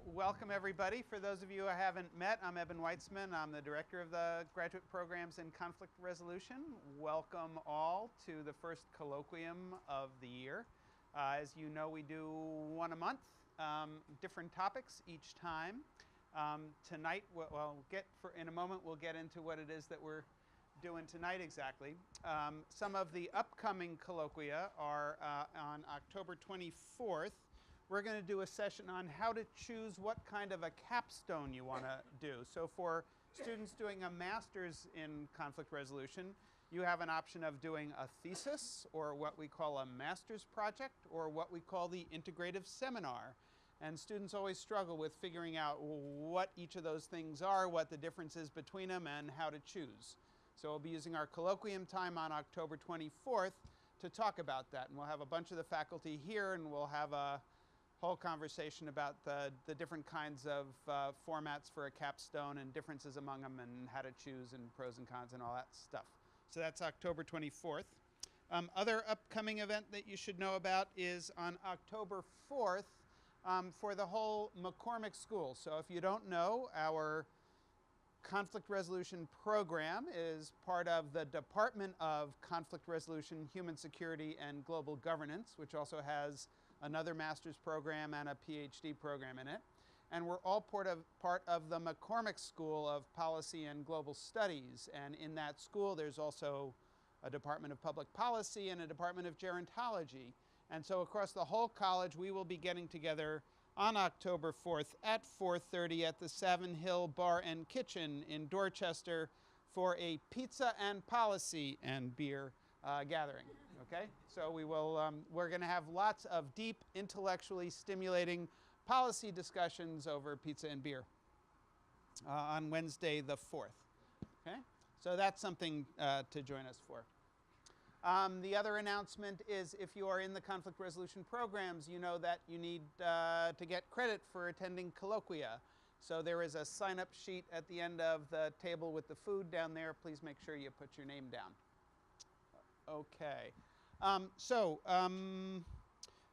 Welcome everybody. For those of you I haven't met, I'm Eben Weitzman. I'm the director of the graduate programs in conflict resolution. Welcome all to the first colloquium of the year. As you know, we do one a month, different topics each time. Tonight, in a moment, we'll get into what it is that we're doing tonight exactly. Some of the upcoming colloquia are on October 24th. We're going to do a session on how to choose what kind of a capstone you want to do. So for students doing a master's in conflict resolution, you have an option of doing a thesis, or what we call a master's project, or what we call the integrative seminar. And students always struggle with figuring out what each of those things are, what the difference is between them, and how to choose. So we'll be using our colloquium time on October 24th to talk about that. And we'll have a bunch of the faculty here, and we'll have a whole conversation about the different kinds of formats for a capstone and differences among them and how to choose and pros and cons and all that stuff. So that's October 24th. Other upcoming event that you should know about is on October 4th for the whole McCormack School. So if you don't know, our conflict resolution program is part of the Department of Conflict Resolution, Human Security, and Global Governance, which also has another master's program and a PhD program in it. And we're all part of the McCormack School of Policy and Global Studies. And in that school, there's also a Department of Public Policy and a Department of Gerontology. And so across the whole college, we will be getting together on October 4th at 4:30 at the Savin Hill Bar and Kitchen in Dorchester for a pizza and policy and beer gathering. Okay, so we're going to have lots of deep, intellectually stimulating policy discussions over pizza and beer on Wednesday the 4th. Okay, so that's something to join us for. The other announcement is if you are in the conflict resolution programs, you know that you need to get credit for attending colloquia. So there is a sign-up sheet at the end of the table with the food down there. Please make sure you put your name down. Okay.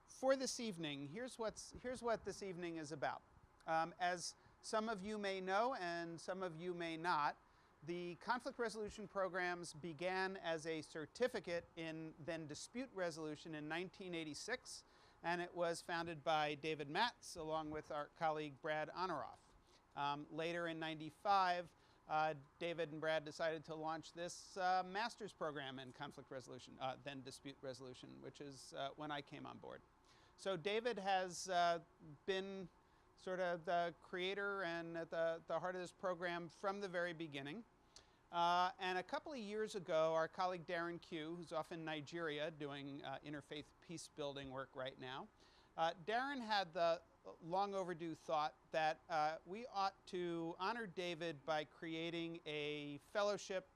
For this evening, here's what this evening is about. As some of you may know and some of you may not, the conflict resolution programs began as a certificate in then dispute resolution in 1986, and it was founded by David Matz along with our colleague Brad Honoraff. Later in '95, David and Brad decided to launch this master's program in conflict resolution, then dispute resolution, which is when I came on board. So David has been sort of the creator and at the heart of this program from the very beginning. And a couple of years ago, our colleague Darren Q, who's off in Nigeria doing interfaith peace building work right now, Darren had the long overdue thought that we ought to honor David by creating a fellowship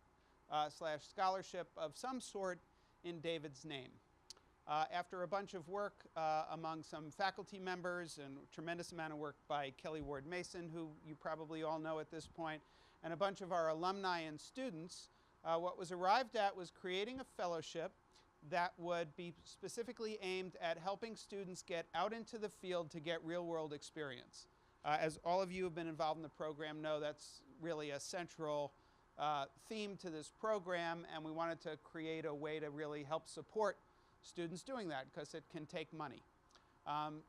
/ scholarship of some sort in David's name. After a bunch of work among some faculty members and a tremendous amount of work by Kelly Ward Mason, who you probably all know at this point, and a bunch of our alumni and students, what was arrived at was creating a fellowship that would be specifically aimed at helping students get out into the field to get real-world experience. As all of you who have been involved in the program know, that's really a central theme to this program, and we wanted to create a way to really help support students doing that because it can take money.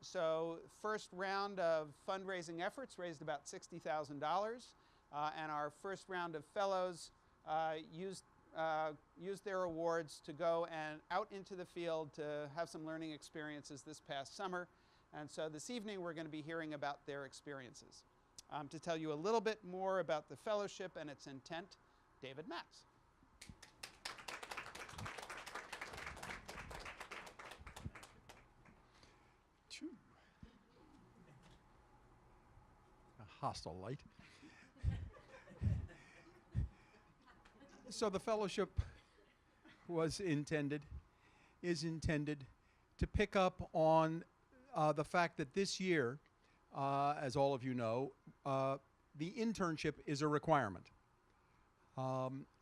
So first round of fundraising efforts raised about $60,000, and our first round of fellows used their awards to go and out into the field to have some learning experiences this past summer. And so this evening we're going to be hearing about their experiences. To tell you a little bit more about the fellowship and its intent, David Matz. A hostile light. So the fellowship is intended to pick up on the fact that this year, as all of you know, the internship is a requirement.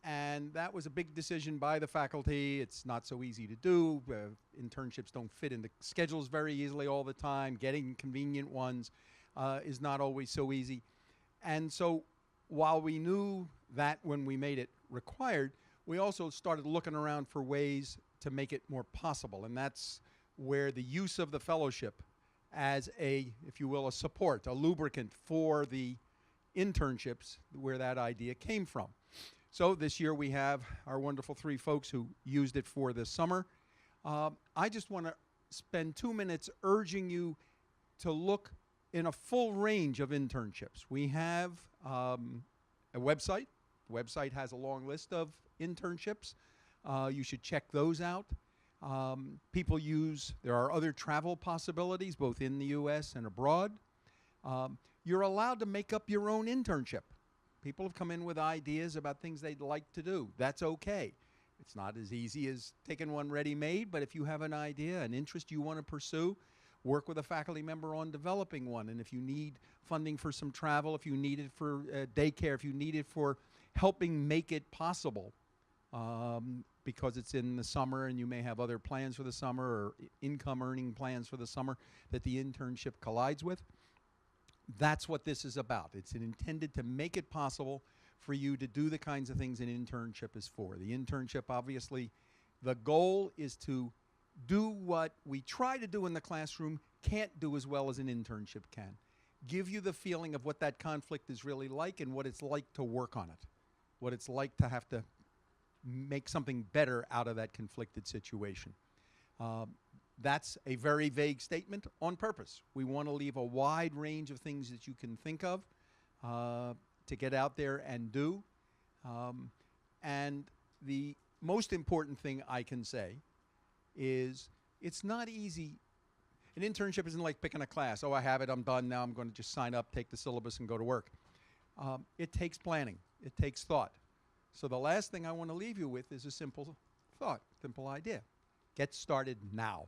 And that was a big decision by the faculty. It's not so easy to do. Internships don't fit in the schedules very easily all the time, getting convenient ones. is not always so easy. And so while we knew that when we made it required, we also started looking around for ways to make it more possible. And that's where the use of the fellowship as a, if you will, a support, a lubricant for the internships, where that idea came from. So this year we have our wonderful 3 folks who used it for this summer. I just want to spend 2 minutes urging you to look in a full range of internships. We have a website. The website has a long list of internships. You should check those out. There are other travel possibilities, both in the U.S. and abroad. You're allowed to make up your own internship. People have come in with ideas about things they'd like to do. That's okay. It's not as easy as taking one ready-made, but if you have an idea, an interest you want to pursue, work with a faculty member on developing one. And if you need funding for some travel, if you need it for daycare, if you need it for helping make it possible, because it's in the summer and you may have other plans for the summer or income earning plans for the summer that the internship collides with, that's what this is about. It's intended to make it possible for you to do the kinds of things an internship is for. The internship, obviously, the goal is to do what we try to do in the classroom, can't do as well as an internship can. Give you the feeling of what that conflict is really like and what it's like to work on it, what it's like to have to make something better out of that conflicted situation. That's a very vague statement on purpose. We want to leave a wide range of things that you can think of to get out there and do. And the most important thing I can say is it's not easy. An internship isn't like picking a class. Oh, I have it, I'm done, now I'm going to just sign up, take the syllabus, and go to work. It takes planning. It takes thought. So the last thing I want to leave you with is a simple thought, simple idea. Get started now.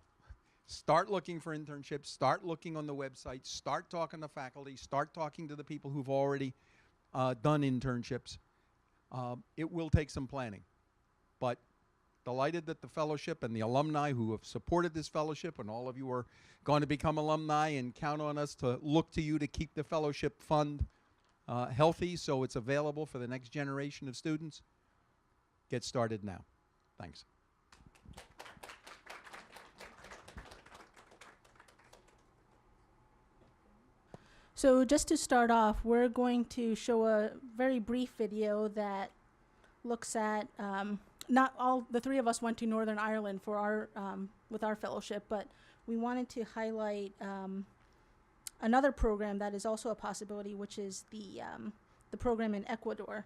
Start looking for internships. Start looking on the website. Start talking to faculty. Start talking to the people who've already done internships. It will take some planning. But delighted that the fellowship and the alumni who have supported this fellowship, and all of you are going to become alumni, and count on us to look to you to keep the fellowship fund healthy so it's available for the next generation of students. Get started now. Thanks. So just to start off, we're going to show a very brief video that looks at, not all, the 3 of us went to Northern Ireland for our, with our fellowship, but we wanted to highlight another program that is also a possibility, which is the program in Ecuador.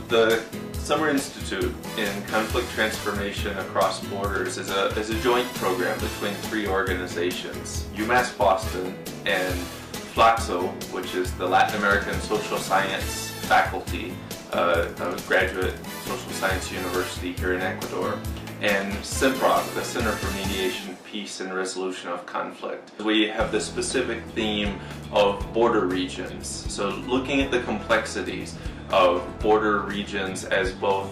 The Summer Institute in Conflict Transformation Across Borders is a joint program between 3 organizations, UMass Boston and FLACSO, which is the Latin American Social Science faculty, a graduate social science university here in Ecuador, and CIMPROC, the Center for Mediation, Peace, and Resolution of Conflict. We have the specific theme of border regions, so looking at the complexities of border regions as both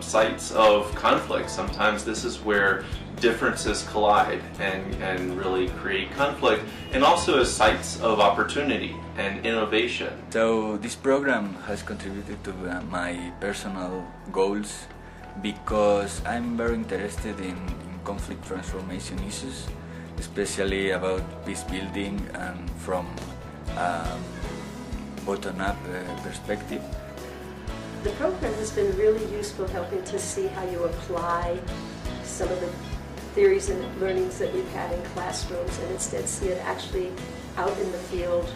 sites of conflict. Sometimes this is where differences collide and really create conflict, and also as sites of opportunity and innovation. So this program has contributed to my personal goals because I'm very interested in conflict transformation issues, especially about peace building and from bottom-up perspective. The program has been really useful helping to see how you apply some of the theories and learnings that we've had in classrooms and instead see it actually out in the field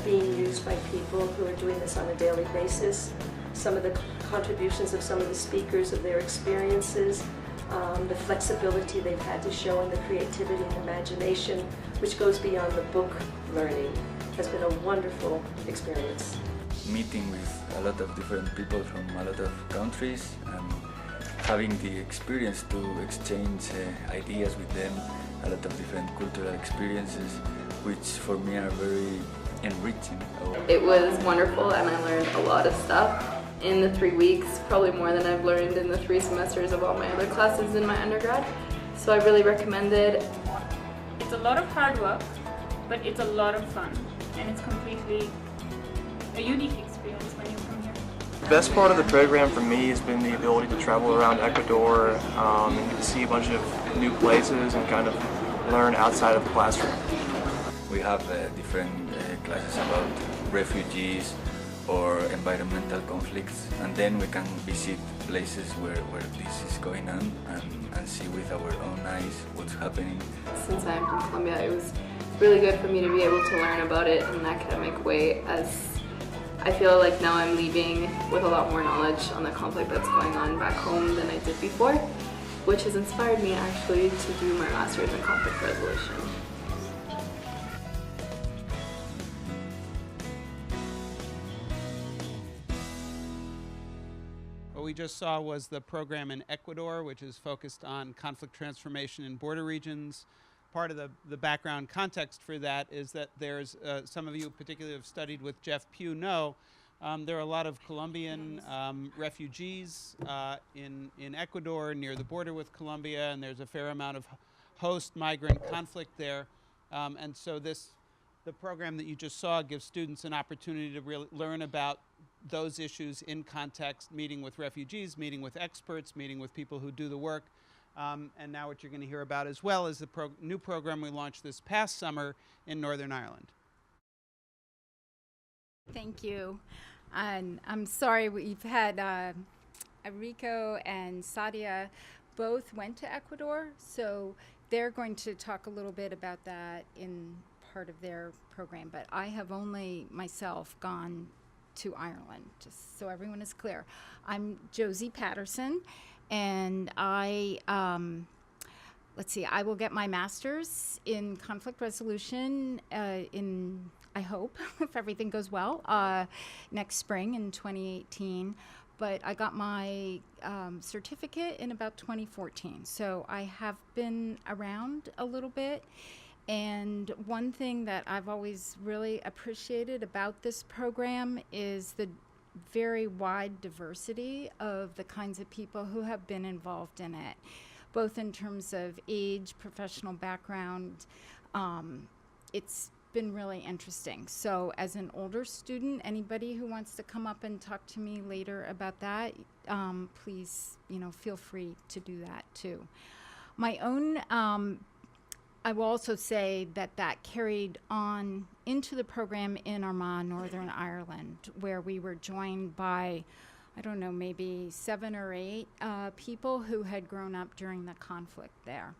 being used by people who are doing this on a daily basis. Some of the contributions of some of the speakers, of their experiences, the flexibility they've had to show and the creativity and imagination, which goes beyond the book learning, has been a wonderful experience. Meeting with a lot of different people from a lot of countries and having the experience to exchange ideas with them, a lot of different cultural experiences, which for me are very enriching. It was wonderful and I learned a lot of stuff in the 3 weeks, probably more than I've learned in the 3 semesters of all my other classes in my undergrad. So I really recommend it. It's It's a lot of hard work, but it's a lot of fun, and it's completely a unique experience when you come here. The best part of the program for me has been the ability to travel around Ecuador and get to see a bunch of new places and kind of learn outside of the classroom. We have different classes about refugees or environmental conflicts, and then we can visit places where this is going on and see with our own eyes what's happening. Since I'm from Colombia, it was really good for me to be able to learn about it in an academic way, as I feel like now I'm leaving with a lot more knowledge on the conflict that's going on back home than I did before, which has inspired me actually to do my master's in conflict resolution. What we just saw was the program in Ecuador, which is focused on conflict transformation in border regions. Part of the background context for that is that there's, some of you particularly have studied with Jeff Pugh know, there are a lot of Colombian refugees in Ecuador near the border with Colombia, and there's a fair amount of host migrant conflict there. And so the program that you just saw gives students an opportunity to really learn about those issues in context, meeting with refugees, meeting with experts, meeting with people who do the work. And now what you're going to hear about as well is the new program we launched this past summer in Northern Ireland. Thank you. And I'm sorry, we've had Enrico and Sadia both went to Ecuador, so they're going to talk a little bit about that in part of their program. But I have only myself gone to Ireland, just so everyone is clear. I'm Josie Patterson, and I will get my master's in conflict resolution I hope, if everything goes well, next spring in 2018. But I got my certificate in about 2014, so I have been around a little bit. And one thing that I've always really appreciated about this program is the very wide diversity of the kinds of people who have been involved in it, both in terms of age, professional background. It's been really interesting. So as an older student, anybody who wants to come up and talk to me later about that, please, feel free to do that too. My own I will also say that carried on into the program in Armagh, Northern Ireland, where we were joined by, I don't know, maybe 7 or 8 people who had grown up during the conflict there.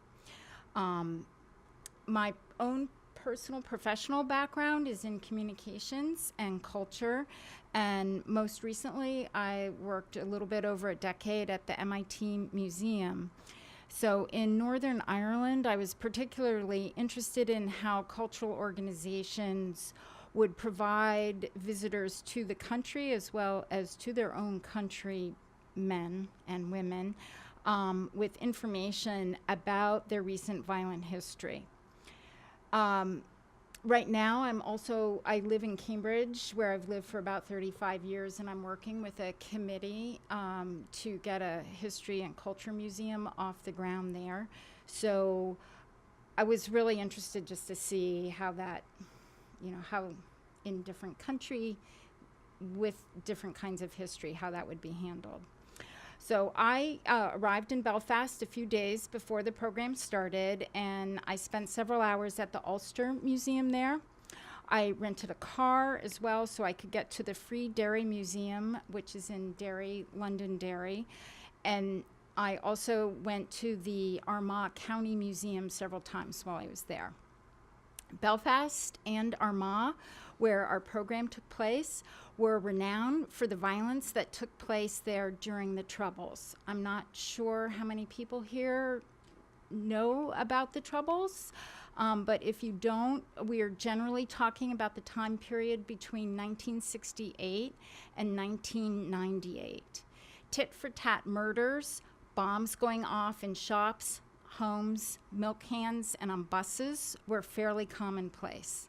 My own personal professional background is in communications and culture, and most recently I worked a little bit over a decade at the MIT Museum. So in Northern Ireland, I was particularly interested in how cultural organizations would provide visitors to the country as well as to their own country men and women with information about their recent violent history. Right now, I live in Cambridge, where I've lived for about 35 years, and I'm working with a committee to get a history and culture museum off the ground there. So I was really interested just to see how that, how in different country with different kinds of history, how that would be handled. So I arrived in Belfast a few days before the program started, and I spent several hours at the Ulster Museum there. I rented a car as well so I could get to the Free Derry Museum, which is in Derry, Londonderry. And I also went to the Armagh County Museum several times while I was there. Belfast and Armagh, where our program took place, were renowned for the violence that took place there during the Troubles. I'm not sure how many people here know about the Troubles, but if you don't, we are generally talking about the time period between 1968 and 1998. Tit-for-tat murders, bombs going off in shops, homes, milk cans, and on buses were fairly commonplace.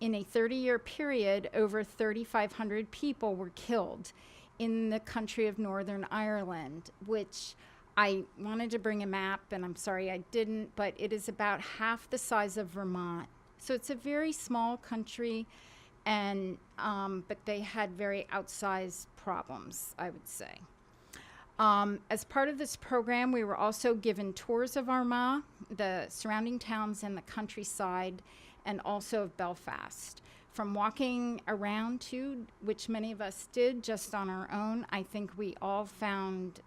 In a 30-year period, over 3,500 people were killed in the country of Northern Ireland, which I wanted to bring a map, and I'm sorry I didn't, but it is about half the size of Vermont. So it's a very small country, and but they had very outsized problems, I would say. As part of this program, we were also given tours of Armagh, the surrounding towns and the countryside, and also of Belfast. From walking around to, which many of us did just on our own, I think we all found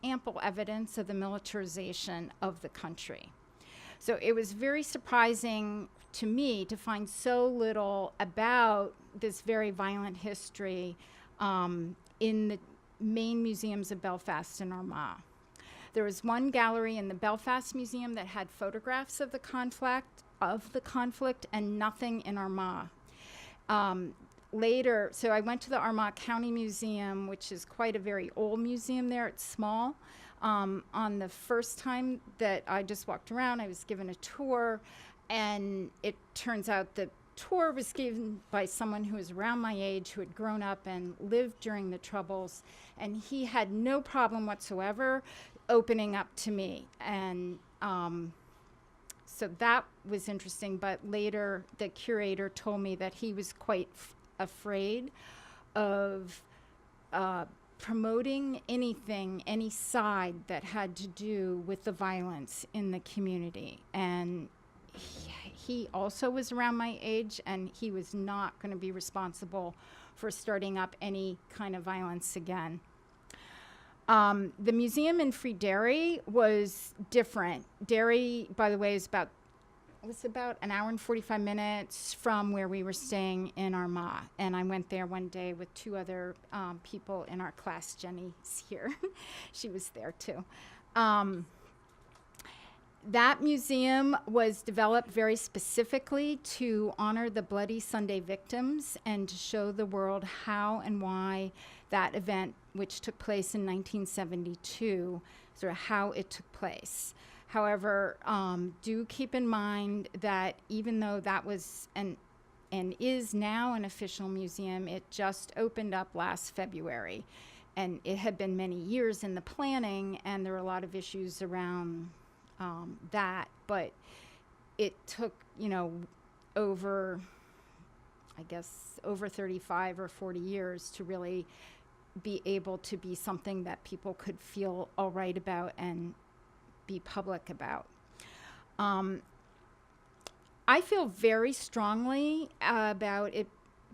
ample evidence of the militarization of the country. So it was very surprising to me to find so little about this very violent history in the main museums of Belfast and Armagh. There was one gallery in the Belfast Museum that had photographs of the conflict, and nothing in Armagh. Later, so I went to the Armagh County Museum, which is quite a very old museum there. It's small. On the first time that I just walked around, I was given a tour, and it turns out the tour was given by someone who was around my age, who had grown up and lived during the Troubles, and he had no problem whatsoever opening up to me. And so that was interesting, but later the curator told me that he was quite afraid of promoting anything, any side that had to do with the violence in the community. And he also was around my age, and he was not going to be responsible for starting up any kind of violence again. The museum in Free Derry was different. Derry, by the way, was about an hour and 45 minutes from where we were staying in Armagh. And I went there one day with two other people in our class. Jenny's here. She was there too. That museum was developed very specifically to honor the Bloody Sunday victims and to show the world how and why that event, which took place in 1972, sort of how it took place. However, do keep in mind that even though that was and is now an official museum, it just opened up last February. And it had been many years in the planning, and there were a lot of issues around that, but it took, over 35 or 40 years to really be able to be something that people could feel all right about and be public about. I feel very strongly about it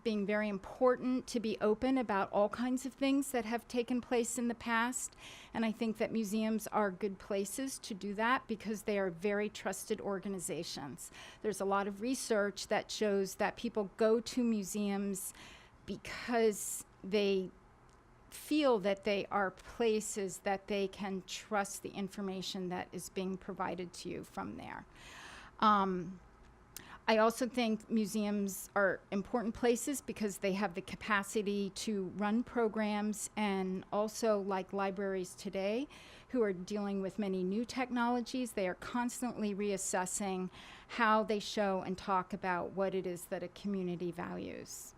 being very important to be open about all kinds of things that have taken place in the past. And I think that museums are good places to do that because they are very trusted organizations. There's a lot of research that shows that people go to museums because they feel that they are places that they can trust the information that is being provided to you from there. I also think museums are important places because they have the capacity to run programs, and also, like libraries today, who are dealing with many new technologies, they are constantly reassessing how they show and talk about what it is that a community values.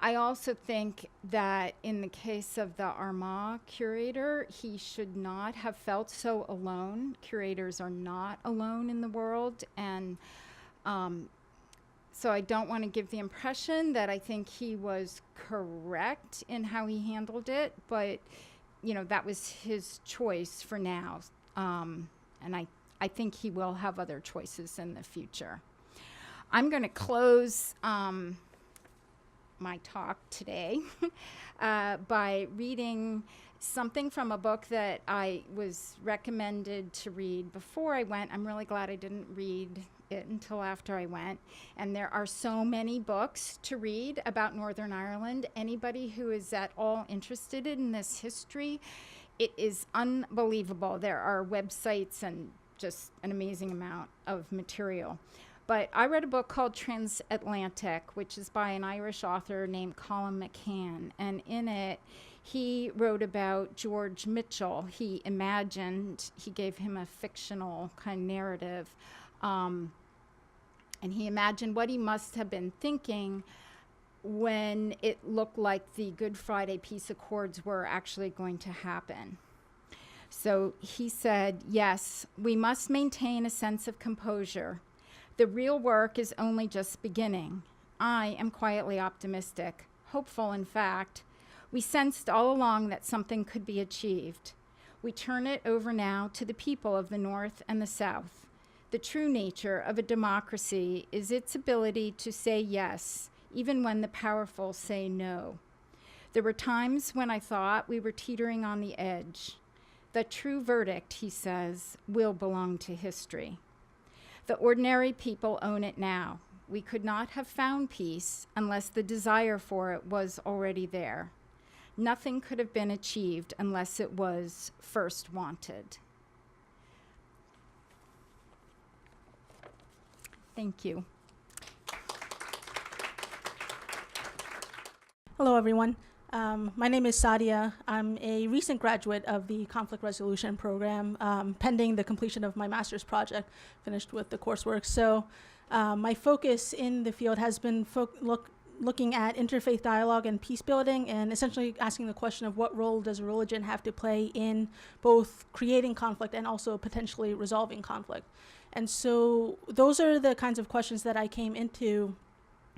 I also think that in the case of the Armagh curator, he should not have felt so alone. Curators are not alone in the world, and so I don't want to give the impression that I think he was correct in how he handled it, but that was his choice for now, and I think he will have other choices in the future. I'm going to close my talk today by reading something from a book that I was recommended to read before I went. I'm really glad I didn't read it until after I went. And there are so many books to read about Northern Ireland. Anybody who is at all interested in this history, it is unbelievable. There are websites and just an amazing amount of material. But I read a book called Transatlantic, which is by an Irish author named Colin McCann. And in it, he wrote about George Mitchell. He gave him a fictional kind of narrative. And he imagined what he must have been thinking when it looked like the Good Friday Peace Accords were actually going to happen. So he said, yes, we must maintain a sense of composure. The real work is only just beginning. I am quietly optimistic, hopeful in fact. We sensed all along that something could be achieved. We turn it over now to the people of the North and the South. The true nature of a democracy is its ability to say yes, even when the powerful say no. There were times when I thought we were teetering on the edge. The true verdict, he says, will belong to history. The ordinary people own it now. We could not have found peace unless the desire for it was already there. Nothing could have been achieved unless it was first wanted. Thank you. Hello, everyone. My name is Sadia. I'm a recent graduate of the conflict resolution program, pending the completion of my master's project, finished with the coursework. So my focus in the field has been looking at interfaith dialogue and peace building, and essentially asking the question of what role does religion have to play in both creating conflict and also potentially resolving conflict. And so those are the kinds of questions that I came into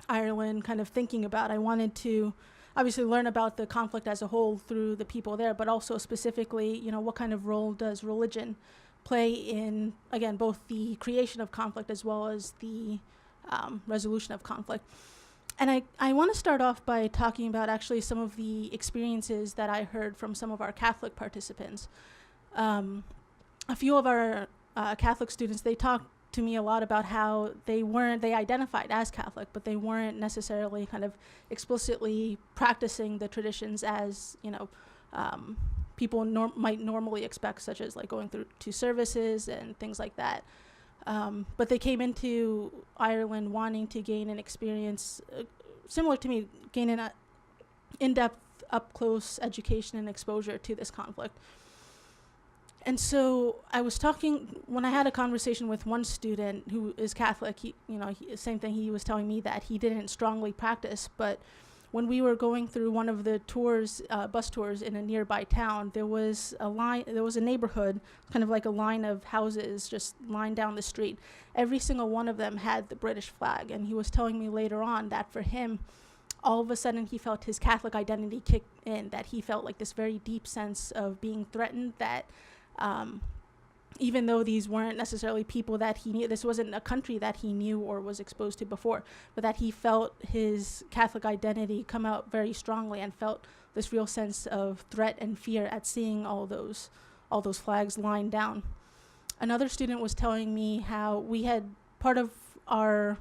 Ireland kind of thinking about. I wanted to obviously learn about the conflict as a whole through the people there, but also specifically, what kind of role does religion play in, again, both the creation of conflict as well as the resolution of conflict. And I want to start off by talking about actually some of the experiences that I heard from some of our Catholic participants. A few of our Catholic students, they talked to me a lot about how they identified as Catholic, but they weren't necessarily kind of explicitly practicing the traditions as, people might normally expect, such as like going through to services and things like that. But they came into Ireland wanting to gain an experience similar to me, gain an in-depth, up-close education and exposure to this conflict. And so I was when I had a conversation with one student who is Catholic, same thing, he was telling me that he didn't strongly practice, but when we were going through one of the tours, bus tours in a nearby town, there was a neighborhood, kind of like a line of houses just lined down the street. Every single one of them had the British flag, and he was telling me later on that for him, all of a sudden he felt his Catholic identity kick in, that he felt like this very deep sense of being threatened, that even though these weren't necessarily people that he knew, this wasn't a country that he knew or was exposed to before, but that he felt his Catholic identity come out very strongly and felt this real sense of threat and fear at seeing all those flags lined down. Another student was telling me how part of our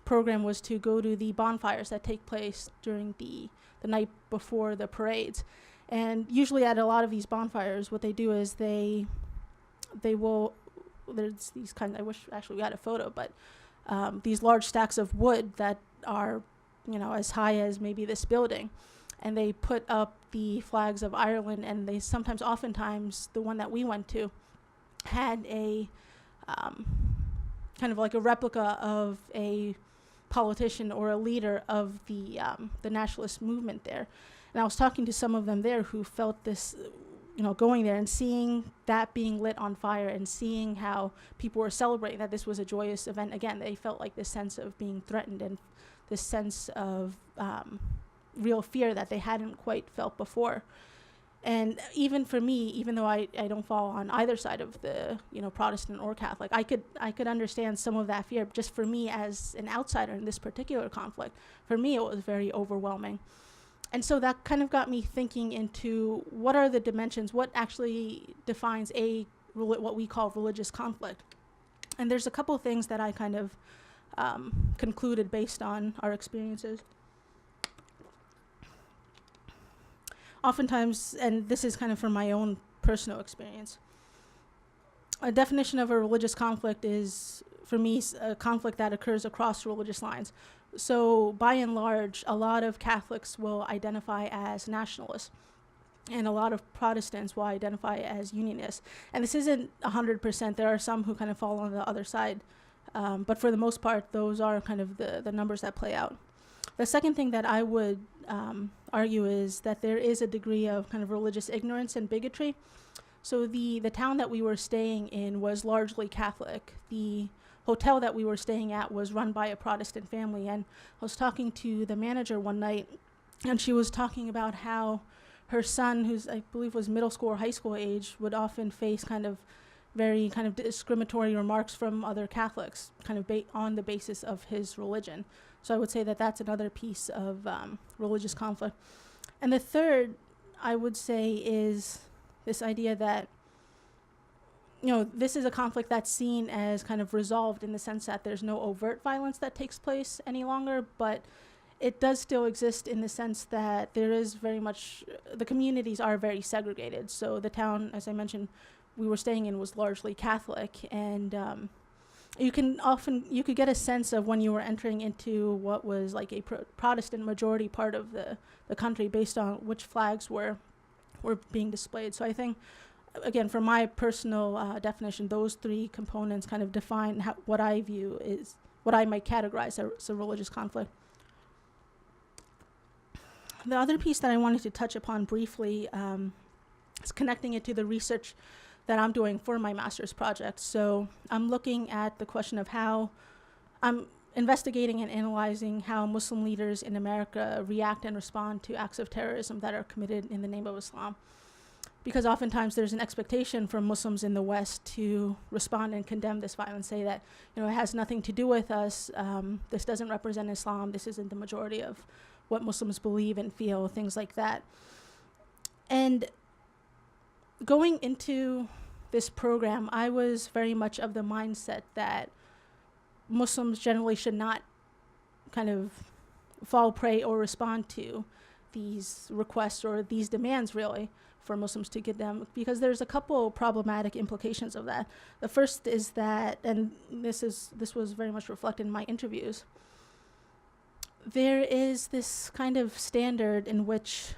program was to go to the bonfires that take place during the night before the parades. And usually at a lot of these bonfires, what they do is there's these I wish actually we had a photo, but these large stacks of wood that are, as high as maybe this building. And they put up the flags of Ireland, and they oftentimes, the one that we went to had a kind of like a replica of a politician or a leader of the nationalist movement there. And I was talking to some of them there who felt this, going there and seeing that being lit on fire and seeing how people were celebrating that this was a joyous event. Again, they felt like this sense of being threatened and this sense of real fear that they hadn't quite felt before. And even for me, even though I don't fall on either side of the, Protestant or Catholic, I could understand some of that fear. Just for me as an outsider in this particular conflict, for me it was very overwhelming. And so that kind of got me thinking into what are the dimensions, what actually defines what we call religious conflict. And there's a couple of things that I kind of concluded based on our experiences. Oftentimes, and this is kind of from my own personal experience, a definition of a religious conflict is, for me, a conflict that occurs across religious lines. So by and large, a lot of Catholics will identify as nationalists, and a lot of Protestants will identify as unionists. And this isn't 100%. There are some who kind of fall on the other side. But for the most part, those are kind of the numbers that play out. The second thing that I would argue is that there is a degree of kind of religious ignorance and bigotry. So the town that we were staying in was largely Catholic. The hotel that we were staying at was run by a Protestant family, and I was talking to the manager one night, and she was talking about how her son, who's I believe was middle school or high school age, would often face very discriminatory remarks from other Catholics, on the basis of his religion. So I would say that that's another piece of religious conflict. And the third, I would say, is this idea that, this is a conflict that's seen as resolved in the sense that there's no overt violence that takes place any longer, but it does still exist in the sense that there is very much, the communities are very segregated. So the town, as I mentioned, we were staying in was largely Catholic, and you could get a sense of when you were entering into what was like a Protestant majority part of the country based on which flags were being displayed. So I think, again, from my personal definition, those three components define what I view is what I might categorize as a religious conflict. The other piece that I wanted to touch upon briefly is connecting it to the research that I'm doing for my master's project. So I'm looking at the question of how I'm investigating and analyzing how Muslim leaders in America react and respond to acts of terrorism that are committed in the name of Islam. Because oftentimes there's an expectation from Muslims in the West to respond and condemn this violence, say that it has nothing to do with us, this doesn't represent Islam, this isn't the majority of what Muslims believe and feel, things like that. And going into this program, I was very much of the mindset that Muslims generally should not fall prey or respond to these requests or these demands, really, for Muslims to get them, because there's a couple problematic implications of that. The first is that, and this was very much reflected in my interviews, there is this standard in which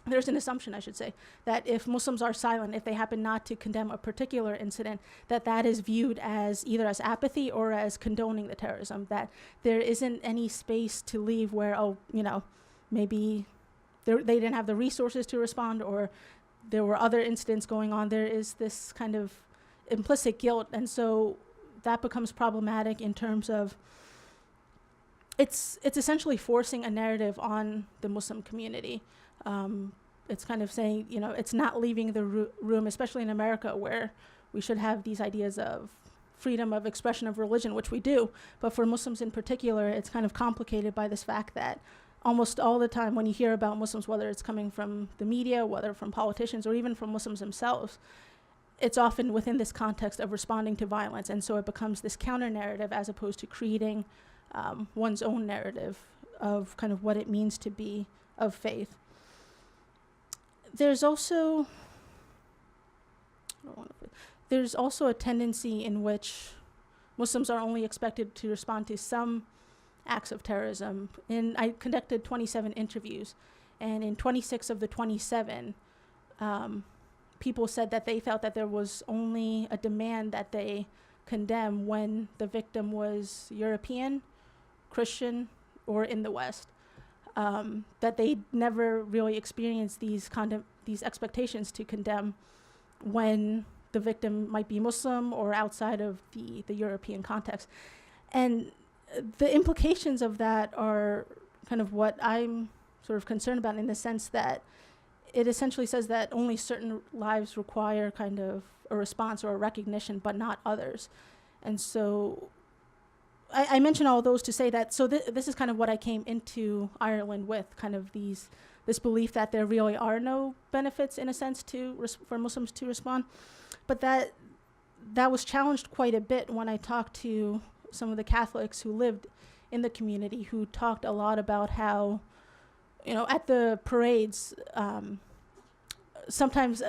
there's an assumption, I should say, that if Muslims are silent, if they happen not to condemn a particular incident, that is viewed as either as apathy or as condoning the terrorism, that there isn't any space to leave where, maybe they didn't have the resources to respond, or there were other incidents going on. There is this implicit guilt, and so that becomes problematic in terms of it's essentially forcing a narrative on the Muslim community. It's saying, it's not leaving the room, especially in America, where we should have these ideas of freedom of expression of religion, which we do. But for Muslims in particular, it's complicated by this fact that almost all the time when you hear about Muslims, whether it's coming from the media, whether from politicians, or even from Muslims themselves, it's often within this context of responding to violence. And so it becomes this counter narrative as opposed to creating one's own narrative of what it means to be of faith. There's also a tendency in which Muslims are only expected to respond to some acts of terrorism. I conducted 27 interviews, and in 26 of the 27, people said that they felt that there was only a demand that they condemn when the victim was European, Christian, or in the West. That they never really experienced these expectations to condemn when the victim might be Muslim or outside of the European context. And the implications of that are what I'm sort of concerned about, in the sense that it essentially says that only certain lives require a response or a recognition, but not others. And so I mention all those to say that, so this is what I came into Ireland with, this belief that there really are no benefits, in a sense, for Muslims to respond. But that was challenged quite a bit when I talked to some of the Catholics who lived in the community, who talked a lot about how, at the parades, sometimes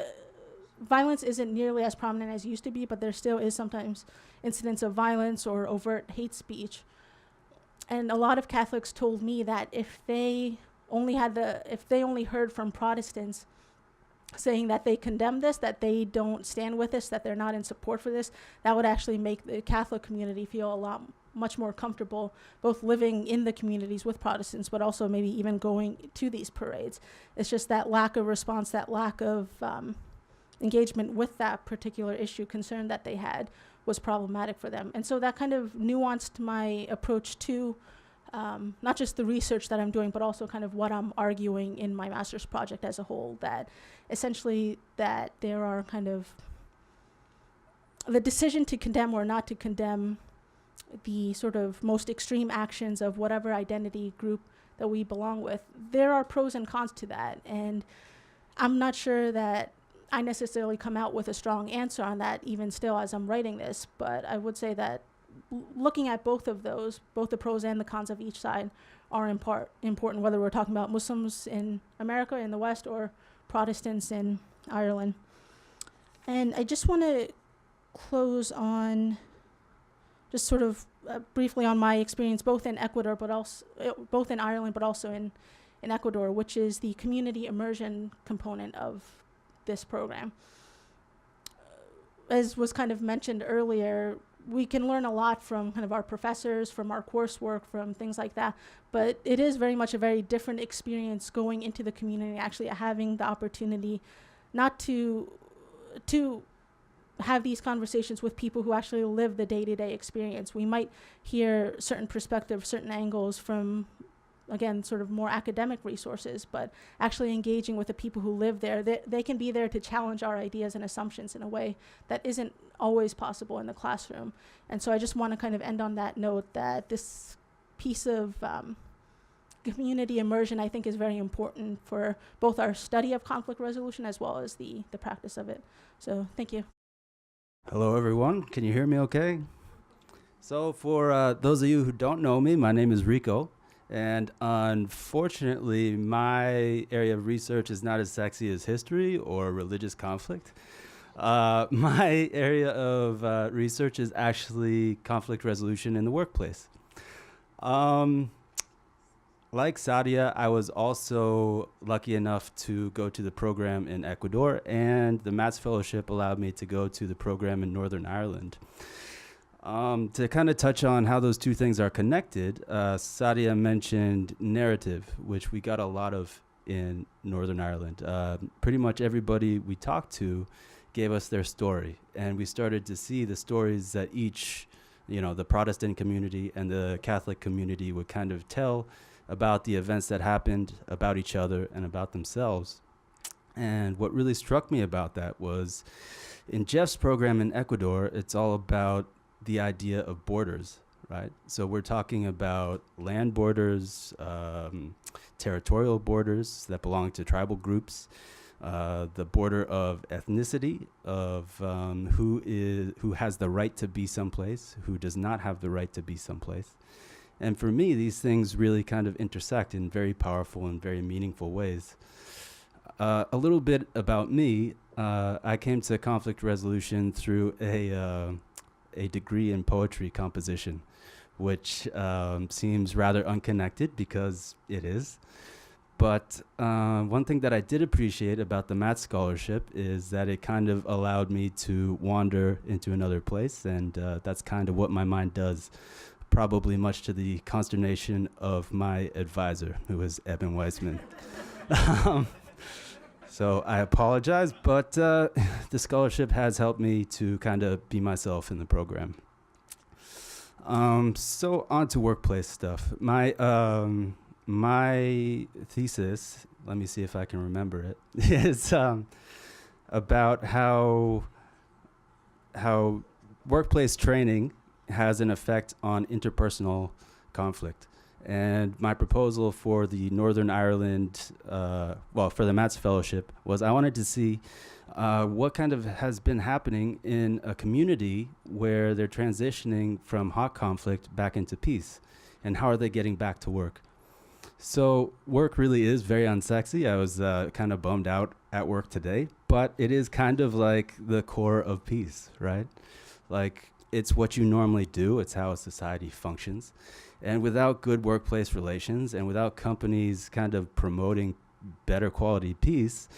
violence isn't nearly as prominent as it used to be, but there still is sometimes incidents of violence or overt hate speech. And a lot of Catholics told me that if they only heard from Protestants saying that they condemn this, that they don't stand with this, that they're not in support for this, that would actually make the Catholic community feel much more comfortable, both living in the communities with Protestants, but also maybe even going to these parades. It's just that lack of response, that lack of engagement with that particular issue, concern that they had, was problematic for them. And so that kind of nuanced my approach to not just the research that I'm doing, but also kind of what I'm arguing in my master's project as a whole, that essentially that there are kind of the decision to condemn or not to condemn the sort of most extreme actions of whatever identity group that we belong with. There are pros and cons to that, and I'm not sure that I necessarily come out with a strong answer on that even still as I'm writing this, but I would say that looking at both of those, both the pros and the cons of each side, are important, whether we're talking about Muslims in America, in the West, or Protestants in Ireland. And I just want to close on just sort of briefly on my experience both in Ecuador, but also both in Ireland, but also in Ecuador, which is the community immersion component of this program. As was kind of mentioned earlier, we can learn a lot from kind of our professors, from our coursework, from things like that, but it is very much a very different experience going into the community, actually having the opportunity not to have these conversations with people who actually live the day-to-day experience. We might hear certain perspectives, certain angles from, again, sort of more academic resources, but actually engaging with the people who live there, they can be there to challenge our ideas and assumptions in a way that isn't always possible in the classroom. And so I just want to kind of end on that note that this piece of community immersion, I think, is very important for both our study of conflict resolution as well as the practice of it. So thank you. Hello, everyone. Can you hear me okay? So for those of you who don't know me, my name is Rico. And unfortunately, my area of research is not as sexy as history or religious conflict. My area of research is actually conflict resolution in the workplace. Like Sadia, I was also lucky enough to go to the program in Ecuador, and the Matz Fellowship allowed me to go to the program in Northern Ireland. To kind of touch on how those two things are connected, Sadia mentioned narrative, which we got a lot of in Northern Ireland. Pretty much everybody we talked to gave us their story, and we started to see the stories that each, the Protestant community and the Catholic community would kind of tell about the events that happened, about each other, and about themselves. And what really struck me about that was in Jeff's program in Ecuador, it's all about the idea of borders, right? So we're talking about land borders, territorial borders that belong to tribal groups, the border of ethnicity, of who has the right to be someplace, who does not have the right to be someplace. And for me, these things really kind of intersect in very powerful and very meaningful ways. A little bit about me, I came to conflict resolution through a degree in poetry composition, which seems rather unconnected because it is. But one thing that I did appreciate about the Matz Scholarship is that it kind of allowed me to wander into another place, and that's kind of what my mind does, probably much to the consternation of my advisor, who is Eben Weissman. So I apologize, but the scholarship has helped me to kind of be myself in the program. So on to workplace stuff. My thesis, let me see if I can remember it, is about how workplace training has an effect on interpersonal conflict. And my proposal for the Northern Ireland, for the Matz Fellowship, was I wanted to see what kind of has been happening in a community where they're transitioning from hot conflict back into peace, and how are they getting back to work. So work really is very unsexy. I was kind of bummed out at work today, but it is kind of like the core of peace, right? Like, it's what you normally do. It's how a society functions. And without good workplace relations and without companies kind of promoting better quality peace,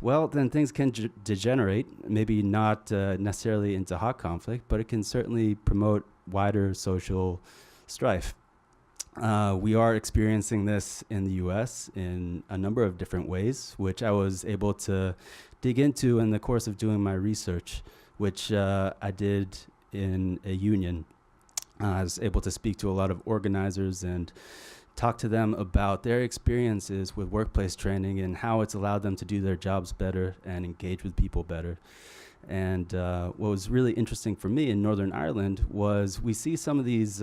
well, then things can degenerate, maybe not necessarily into hot conflict, but it can certainly promote wider social strife. We are experiencing this in the US in a number of different ways, which I was able to dig into in the course of doing my research, which I did in a union. I was able to speak to a lot of organizers and talk to them about their experiences with workplace training and how it's allowed them to do their jobs better and engage with people better. And what was really interesting for me in Northern Ireland was we see some of these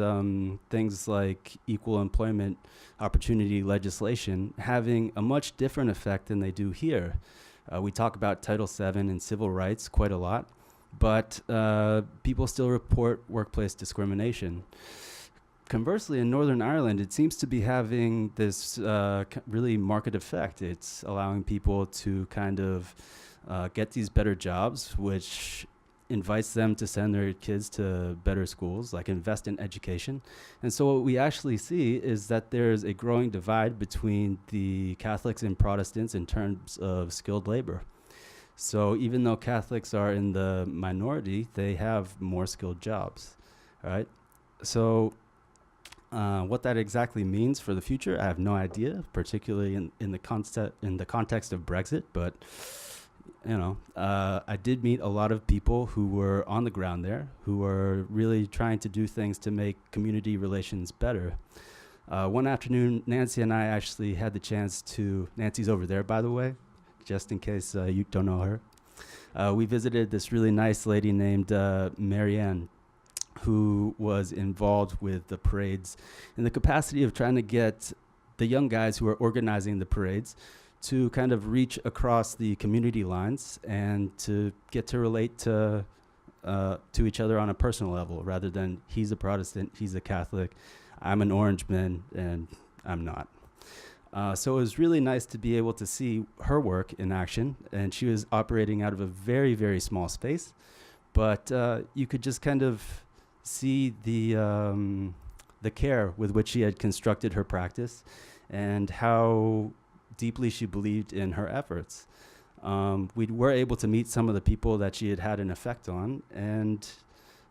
things like equal employment opportunity legislation having a much different effect than they do here. We talk about Title VII and civil rights quite a lot, but people still report workplace discrimination. Conversely, in Northern Ireland, it seems to be having this really market effect. It's allowing people to kind of get these better jobs, which invites them to send their kids to better schools, like invest in education. And so what we actually see is that there's a growing divide between the Catholics and Protestants in terms of skilled labor. So even though Catholics are in the minority, they have more skilled jobs, all right? So what that exactly means for the future, I have no idea, particularly in the context of Brexit, but you know, I did meet a lot of people who were on the ground there, who were really trying to do things to make community relations better. One afternoon, Nancy and I actually had the chance to, Nancy's over there, by the way, just in case you don't know her. We visited this really nice lady named Marianne, who was involved with the parades in the capacity of trying to get the young guys who are organizing the parades to kind of reach across the community lines and to get to relate to each other on a personal level, rather than he's a Protestant, he's a Catholic, I'm an Orangeman, and I'm not. So it was really nice to be able to see her work in action, and she was operating out of a very, very small space, but you could just kind of see the care with which she had constructed her practice and how deeply she believed in her efforts. We were able to meet some of the people that she had an effect on, and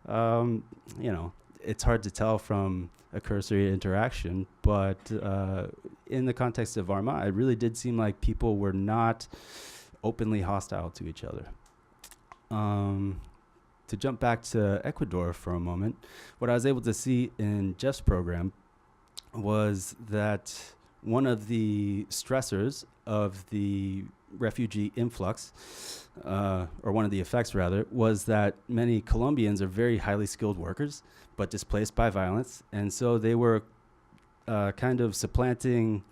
you know, it's hard to tell from a cursory interaction, but in the context of Armagh, it really did seem like people were not openly hostile to each other. To jump back to Ecuador for a moment, what I was able to see in Jeff's program was that one of the stressors of the refugee influx, or one of the effects rather, was that many Colombians are very highly skilled workers, but displaced by violence. And so they were kind of supplanting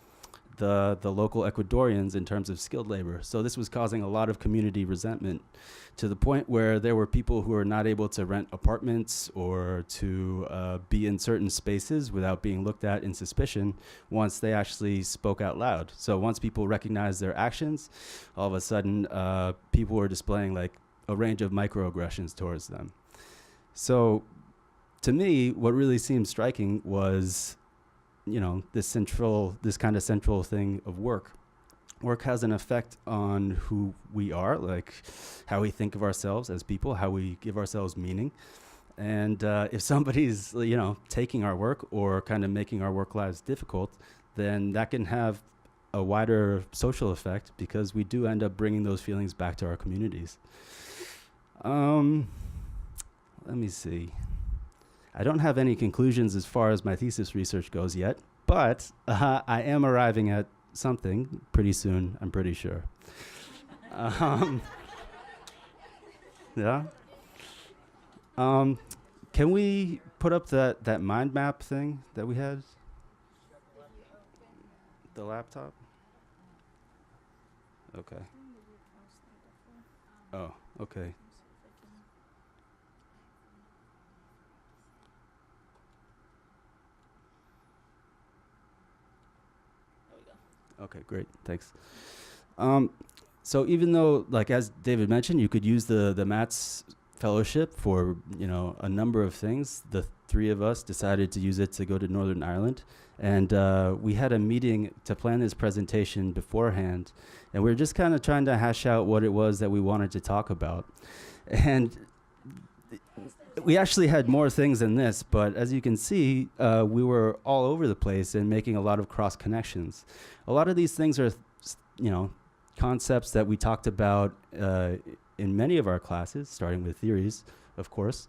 the local Ecuadorians in terms of skilled labor. So this was causing a lot of community resentment, to the point where there were people who were not able to rent apartments or to be in certain spaces without being looked at in suspicion once they actually spoke out loud. So once people recognized their actions, all of a sudden people were displaying like a range of microaggressions towards them. So to me, what really seemed striking was, you know, this kind of central thing of work. Work has an effect on who we are, like how we think of ourselves as people, how we give ourselves meaning. And if somebody's, you know, taking our work or kind of making our work lives difficult, then that can have a wider social effect, because we do end up bringing those feelings back to our communities. Let me see. I don't have any conclusions as far as my thesis research goes yet, but I am arriving at something pretty soon, I'm pretty sure. Yeah. Can we put up that mind map thing that we had? The laptop? Okay. Oh, okay. Okay, great, thanks. So even though, like as David mentioned, you could use the Matz fellowship for, you know, a number of things, the three of us decided to use it to go to Northern Ireland. And we had a meeting to plan this presentation beforehand, and we were just kind of trying to hash out what it was that we wanted to talk about. And we actually had more things than this, but as you can see, we were all over the place and making a lot of cross connections. A lot of these things are, you know, concepts that we talked about in many of our classes, starting with theories, of course.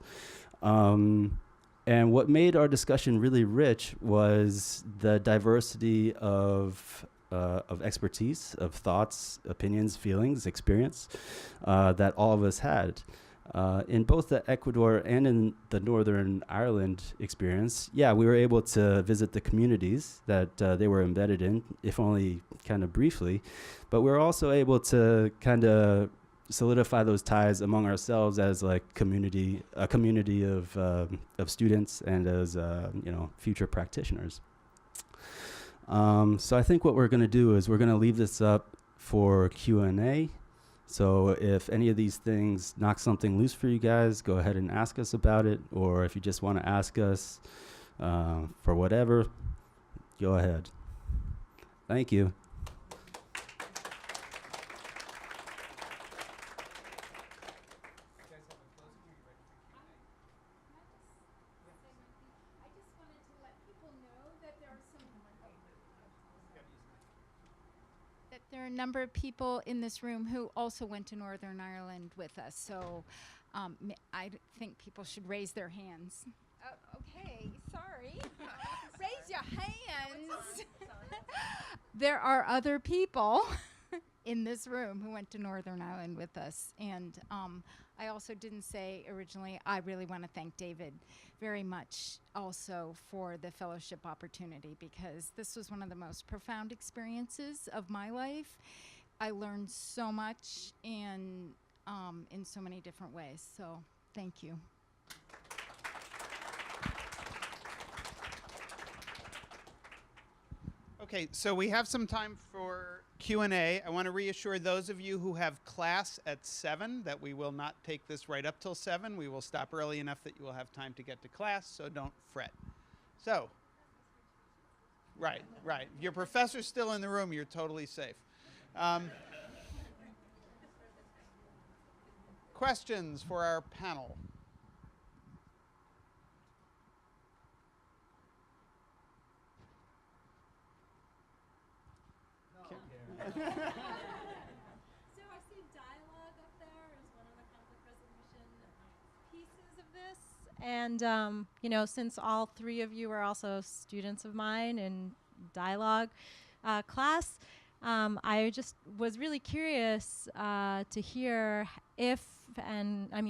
And what made our discussion really rich was the diversity of expertise, of thoughts, opinions, feelings, experience that all of us had. In both the Ecuador and in the Northern Ireland experience, yeah, we were able to visit the communities that they were embedded in, if only kind of briefly, but we were also able to kind of solidify those ties among ourselves as like a community of students and as future practitioners. So I think what we're going to do is we're going to leave this up for Q&A. So if any of these things knock something loose for you guys, go ahead and ask us about it. Or if you just want to ask us for whatever, go ahead. Thank you. There are a number of people in this room who also went to Northern Ireland with us, so I think people should raise their hands. Okay, sorry. Raise your hands. There are other people in this room who went to Northern Ireland with us, and I also didn't say originally, I really want to thank David very much also for the fellowship opportunity, because this was one of the most profound experiences of my life. I learned so much and in so many different ways, so thank you. Okay, so we have some time for Q&A. I want to reassure those of you who have class at 7 that we will not take this right up till 7. We will stop early enough that you will have time to get to class, so don't fret. So, right. If your professor's still in the room, you're totally safe. Questions for our panel? So I see dialogue up there as one of the conflict resolution pieces of this. And, since all three of you are also students of mine in dialogue class, I just was really curious to hear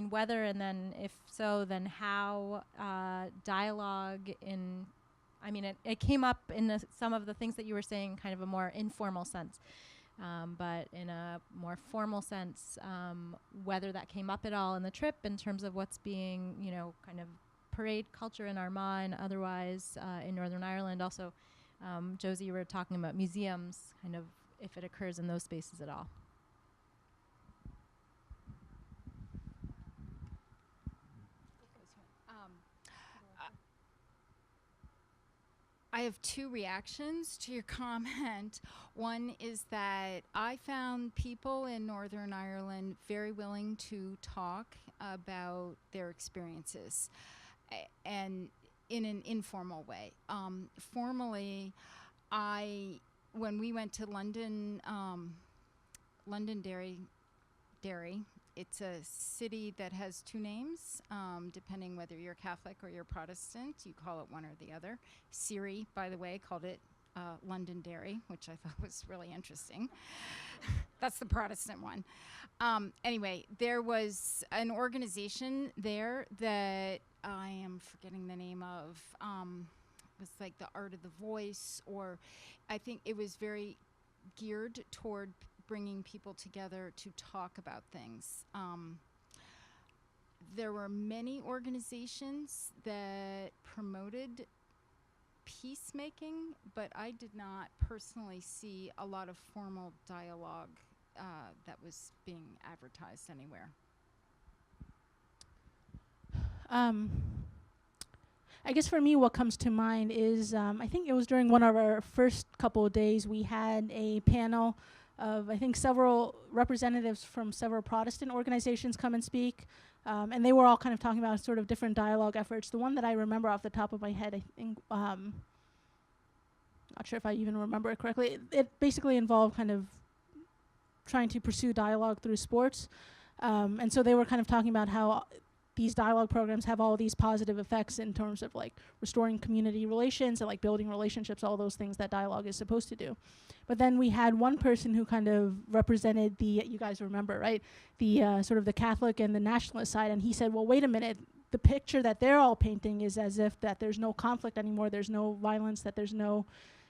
whether, and then if so, then how dialogue it came up in some of the things that you were saying, kind of a more informal sense. But in a more formal sense, whether that came up at all in the trip in terms of what's being, kind of parade culture in Armagh and otherwise in Northern Ireland. Also, Josie, you were talking about museums, kind of if it occurs in those spaces at all. I have two reactions to your comment. One is that I found people in Northern Ireland very willing to talk about their experiences, and in an informal way. Formally, when we went to London, Londonderry, it's a city that has two names, depending whether you're Catholic or you're Protestant. You call it one or the other. Siri, by the way, called it Londonderry, which I thought was really interesting. That's the Protestant one. Anyway, there was an organization there that I am forgetting the name of. It was like the Art of the Voice, or I think it was very geared toward bringing people together to talk about things. There were many organizations that promoted peacemaking, but I did not personally see a lot of formal dialogue that was being advertised anywhere. I guess for me, what comes to mind is I think it was during one of our first couple of days, we had a panel of, I think, several representatives from several Protestant organizations come and speak. And they were all kind of talking about sort of different dialogue efforts. The one that I remember off the top of my head, I think, not sure if I even remember it correctly, it basically involved kind of trying to pursue dialogue through sports. And so they were kind of talking about how these dialogue programs have all these positive effects in terms of like restoring community relations and like building relationships, all those things that dialogue is supposed to do. But then we had one person who kind of represented the, you guys remember, right? The sort of the Catholic and the nationalist side. And he said, well, wait a minute, the picture that they're all painting is as if that there's no conflict anymore, there's no violence, that there's no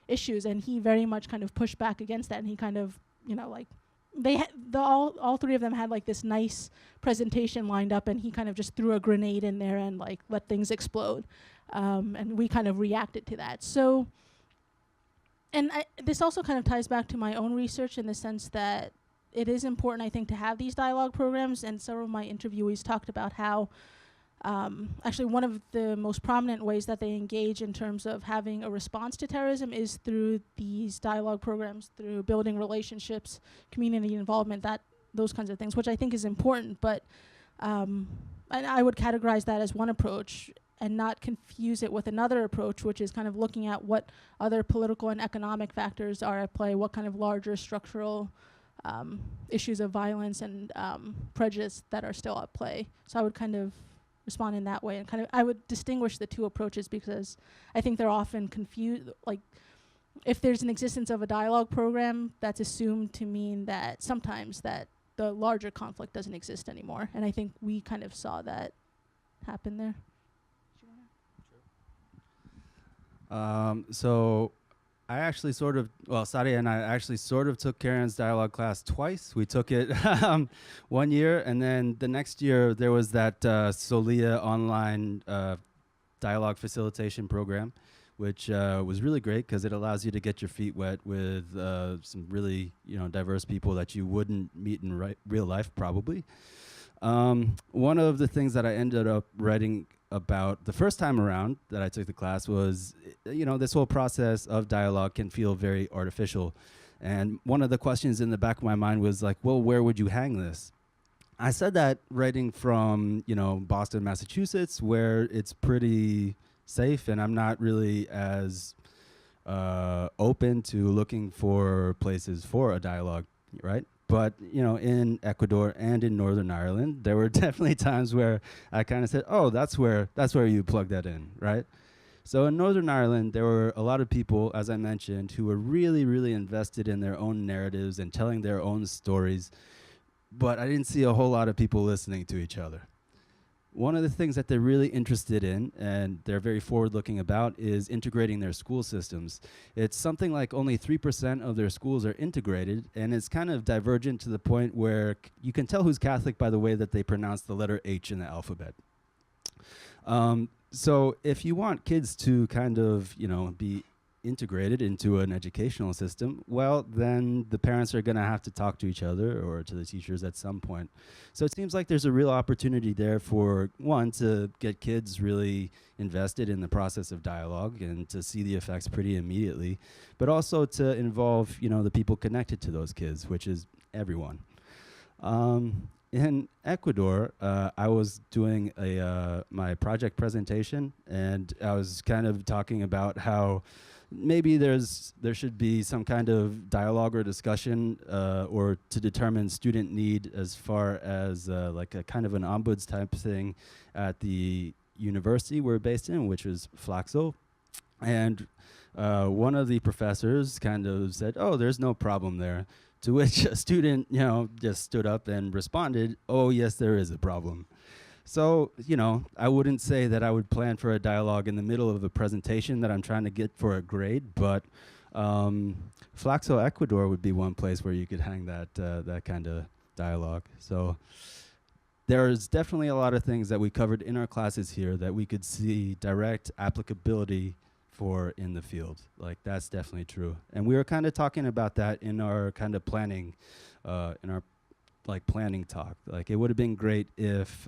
issues. And he very much kind of pushed back against that. And he kind of, you know, like, they had all three of them had like this nice presentation lined up, and he kind of just threw a grenade in there and like let things explode, and we kind of reacted to that. So, and this also kind of ties back to my own research in the sense that it is important, I think, to have these dialogue programs. And several of my interviewees talked about how actually one of the most prominent ways that they engage in terms of having a response to terrorism is through these dialogue programs, through building relationships, community involvement, those kinds of things, which I think is important. But and I would categorize that as one approach and not confuse it with another approach, which is kind of looking at what other political and economic factors are at play, what kind of larger structural issues of violence and prejudice that are still at play. So I would kind of respond in that way, and kind of I would distinguish the two approaches because I think they're often confused. Like, if there's an existence of a dialogue program, that's assumed to mean that sometimes that the larger conflict doesn't exist anymore, and I think we kind of saw that happen there. So I actually Sadia and I actually sort of took Karen's dialogue class twice. We took it 1 year, and then the next year there was that Solia online dialogue facilitation program, which was really great because it allows you to get your feet wet with some really diverse people that you wouldn't meet in real life probably. One of the things that I ended up writing about the first time around that I took the class was, this whole process of dialogue can feel very artificial. And one of the questions in the back of my mind was like, well, where would you hang this? I said that writing from, Boston, Massachusetts, where it's pretty safe and I'm not really as open to looking for places for a dialogue, right? But, in Ecuador and in Northern Ireland, there were definitely times where I kind of said, oh, that's where you plug that in, right? So in Northern Ireland, there were a lot of people, as I mentioned, who were really, really invested in their own narratives and telling their own stories. But I didn't see a whole lot of people listening to each other. One of the things that they're really interested in, and they're very forward-looking about, is integrating their school systems. It's something like only 3% of their schools are integrated, and it's kind of divergent to the point where you can tell who's Catholic by the way that they pronounce the letter H in the alphabet. So if you want kids to kind of, be integrated into an educational system, well, then the parents are going to have to talk to each other or to the teachers at some point. So it seems like there's a real opportunity there for, one, to get kids really invested in the process of dialogue and to see the effects pretty immediately, but also to involve, the people connected to those kids, which is everyone. In Ecuador, I was doing my project presentation, and I was kind of talking about how maybe there should be some kind of dialogue or discussion or to determine student need as far as like a kind of an ombuds type thing at the university we're based in, which was Flaxo. And one of the professors kind of said, oh, there's no problem there. To which a student, just stood up and responded, oh, yes, there is a problem. So, I wouldn't say that I would plan for a dialogue in the middle of a presentation that I'm trying to get for a grade, but Flaxo, Ecuador would be one place where you could hang that kind of dialogue. So there's definitely a lot of things that we covered in our classes here that we could see direct applicability for in the field. Like, that's definitely true. And we were kind of talking about that in our kind of planning, in our planning talk. Like, it would have been great if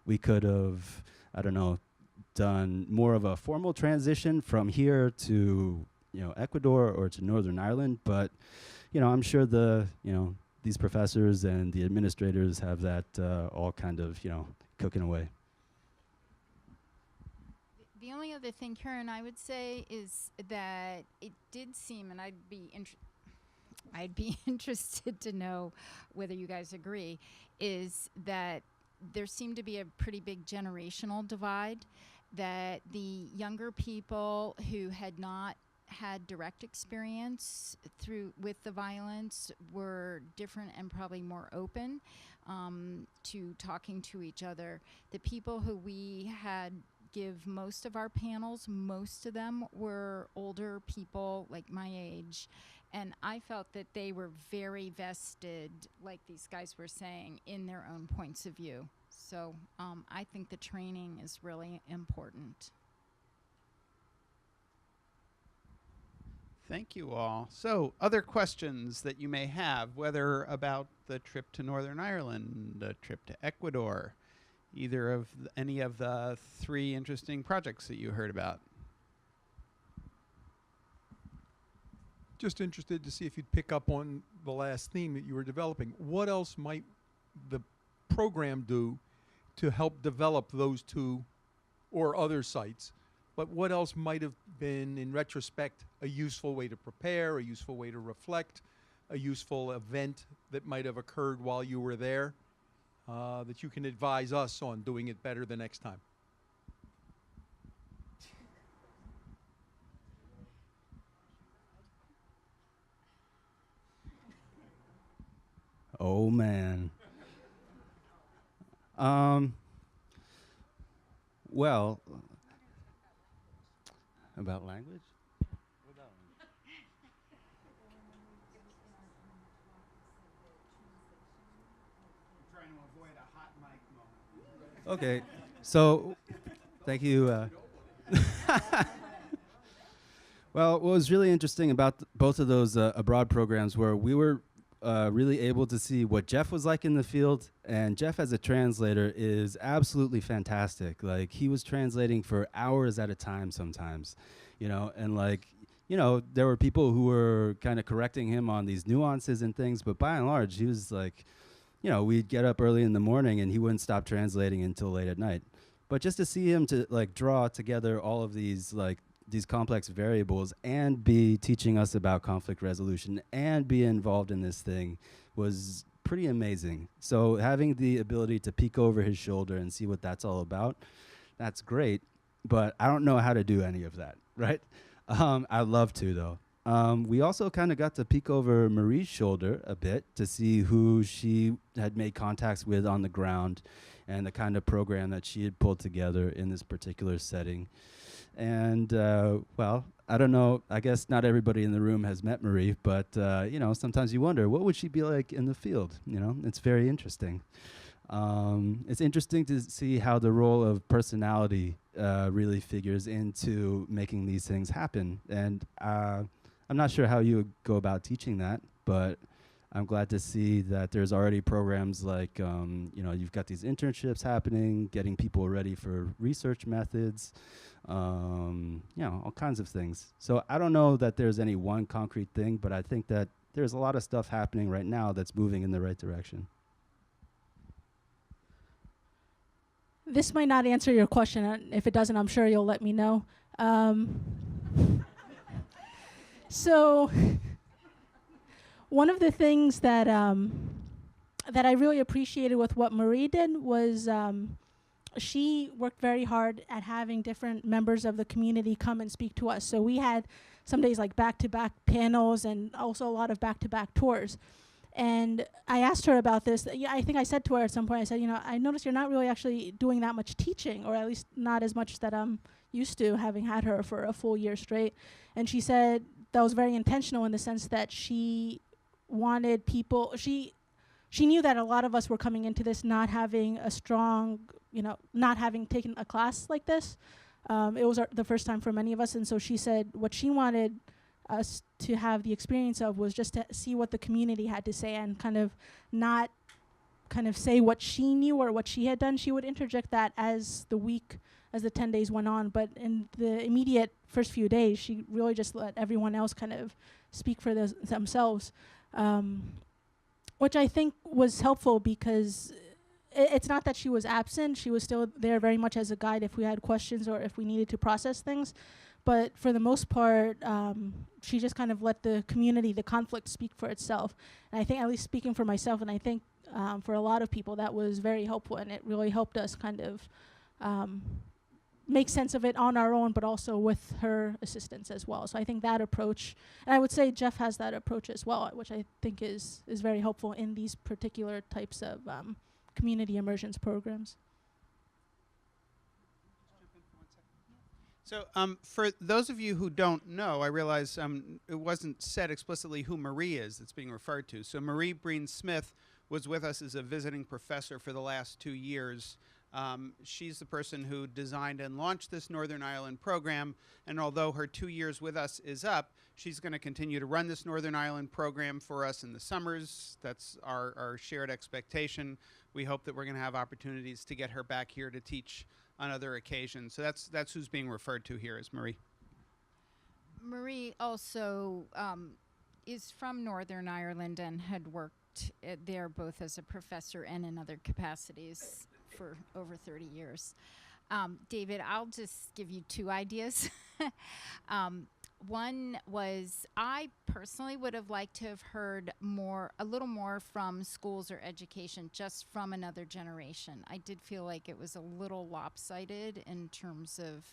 we could have, I don't know, done more of a formal transition from here to, Ecuador or to Northern Ireland. But, I'm sure these professors and the administrators have that all kind of, cooking away. The only other thing, Karen, I would say is that it did seem, and I'd be I'd be interested to know whether you guys agree, is that there seemed to be a pretty big generational divide, that the younger people who had not had direct experience with the violence were different and probably more open to talking to each other. The people who we had give most of our panels, most of them were older people like my age, and I felt that they were very vested, like these guys were saying, in their own points of view. So I think the training is really important. Thank you all. So, other questions that you may have, whether about the trip to Northern Ireland, the trip to Ecuador, either of any of the 3 interesting projects that you heard about? Just interested to see if you'd pick up on the last theme that you were developing. What else might the program do to help develop those 2 or other sites? But what else might have been, in retrospect, a useful way to prepare, a useful way to reflect, a useful event that might have occurred while you were there, that you can advise us on doing it better the next time? Oh man. Well, about language? Trying to avoid a hot mic moment. Okay, so thank you. Well, what was really interesting about both of those abroad programs were we were really able to see what Jeff was like in the field, and Jeff as a translator is absolutely fantastic. Like, he was translating for hours at a time sometimes, you know, and like, you know, there were people who were kind of correcting him on these nuances and things, but by and large, he was like, you know, we'd get up early in the morning and he wouldn't stop translating until late at night. But just to see him to like draw together all of these complex variables and be teaching us about conflict resolution and be involved in this thing was pretty amazing. So having the ability to peek over his shoulder and see what that's all about, that's great, but I don't know how to do any of that, right? I'd love to, though. We also kind of got to peek over Marie's shoulder a bit to see who she had made contacts with on the ground and the kind of program that she had pulled together in this particular setting. And, well, I don't know. I guess not everybody in the room has met Marie, but, you know, sometimes you wonder, what would she be like in the field? You know, it's very interesting. It's interesting to see how the role of personality really figures into making these things happen. And I'm not sure how you would go about teaching that, but I'm glad to see that there's already programs like, you know, you've got these internships happening, getting people ready for research methods, you know, all kinds of things. So I don't know that there's any one concrete thing, but I think that there's a lot of stuff happening right now that's moving in the right direction. This might not answer your question. If it doesn't, I'm sure you'll let me know. So one of the things that that I really appreciated with what Marie did was she worked very hard at having different members of the community come and speak to us. So we had some days like back-to-back panels and also a lot of back-to-back tours. And I asked her about this. I think I said to her at some point, I said, you know, I noticed you're not really actually doing that much teaching, or at least not as much that I'm used to, having had her for a full year straight. And she said that was very intentional in the sense that she wanted people, she knew that a lot of us were coming into this not having a strong, you know, not having taken a class like this. It was the first time for many of us. And so she said what she wanted us to have the experience of was just to see what the community had to say and kind of not kind of say what she knew or what she had done. She would interject that as the 10 days went on. But in the immediate first few days, she really just let everyone else kind of speak for themselves, which I think was helpful because it's not that she was absent. She was still there very much as a guide if we had questions or if we needed to process things. but for the most part, she just kind of let the community, the conflict speak for itself. And I think, at least speaking for myself, and I think for a lot of people, that was very helpful, and it really helped us kind of make sense of it on our own, but also with her assistance as well. So I think that approach, and I would say Jeff has that approach as well, which I think is very helpful in these particular types of community immersions programs. So for those of you who don't know, I realize it wasn't said explicitly who Marie is that's being referred to. So Marie Breen-Smith was with us as a visiting professor for the last 2 years. She's the person who designed and launched this Northern Ireland program, and although her 2 years with us is up, she's going to continue to run this Northern Ireland program for us in the summers. That's our shared expectation. We hope that we're going to have opportunities to get her back here to teach on other occasions. So that's who's being referred to here as Marie. Marie also is from Northern Ireland and had worked there both as a professor and in other capacities for over 30 years. David, I'll just give you 2 ideas. One was, I personally would have liked to have heard a little more from schools or education, just from another generation. I did feel like it was a little lopsided in terms of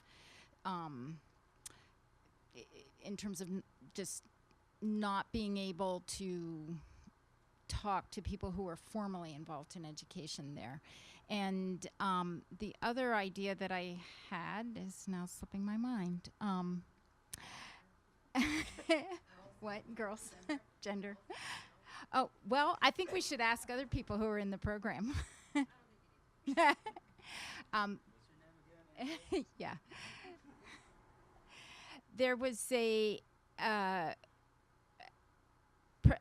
just not being able to talk to people who are formally involved in education there. And the other idea that I had is now slipping my mind. What? Girls? Gender? Oh, well, I think we should ask other people who are in the program. Yeah. There was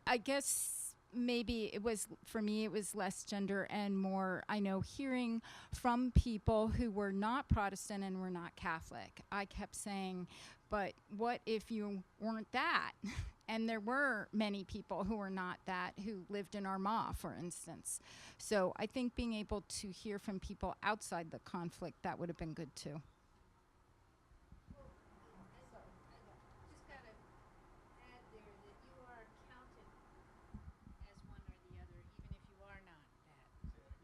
I guess maybe it was, for me, it was less gender and more, I know, hearing from people who were not Protestant and were not Catholic. I kept saying, but what if you weren't that? And there were many people who were not that, who lived in Armagh, for instance. So I think being able to hear from people outside the conflict, that would have been good too.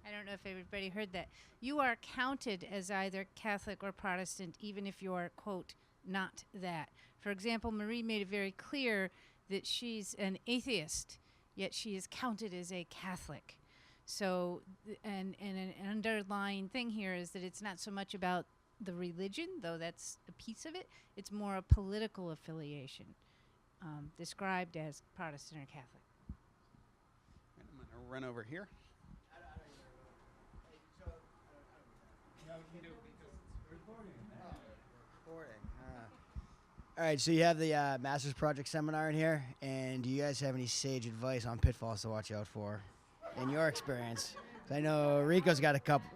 I don't know if everybody heard that. You are counted as either Catholic or Protestant, even if you are, quote, not that. For example, Marie made it very clear that she's an atheist, yet she is counted as a Catholic. So, and an underlying thing here is that it's not so much about the religion, though that's a piece of it. It's more a political affiliation, described as Protestant or Catholic. I'm going to run over here. All right, so you have the Master's Project Seminar in here, and do you guys have any sage advice on pitfalls to watch out for in your experience? I know Rico's got a couple.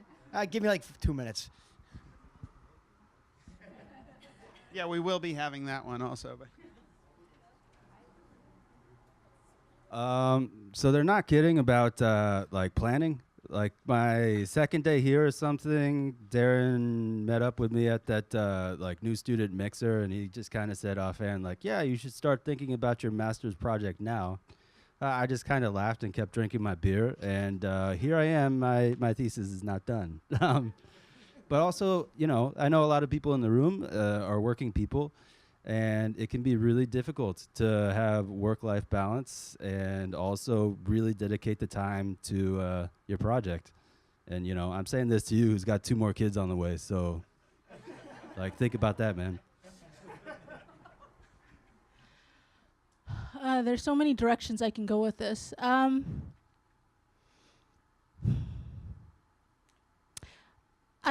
Give me like 2 minutes. Yeah, we will be having that one also. But so they're not kidding about like planning. Like my second day here or something, Darren met up with me at that like new student mixer, and he just kind of said offhand, like, yeah, you should start thinking about your master's project now. I just kind of laughed and kept drinking my beer, and here I am, my thesis is not done. But also, you know, I know a lot of people in the room are working people, and it can be really difficult to have work-life balance and also really dedicate the time to your project. And, you know, I'm saying this to you who's got 2 more kids on the way, so, like, think about that, man. There's so many directions I can go with this. I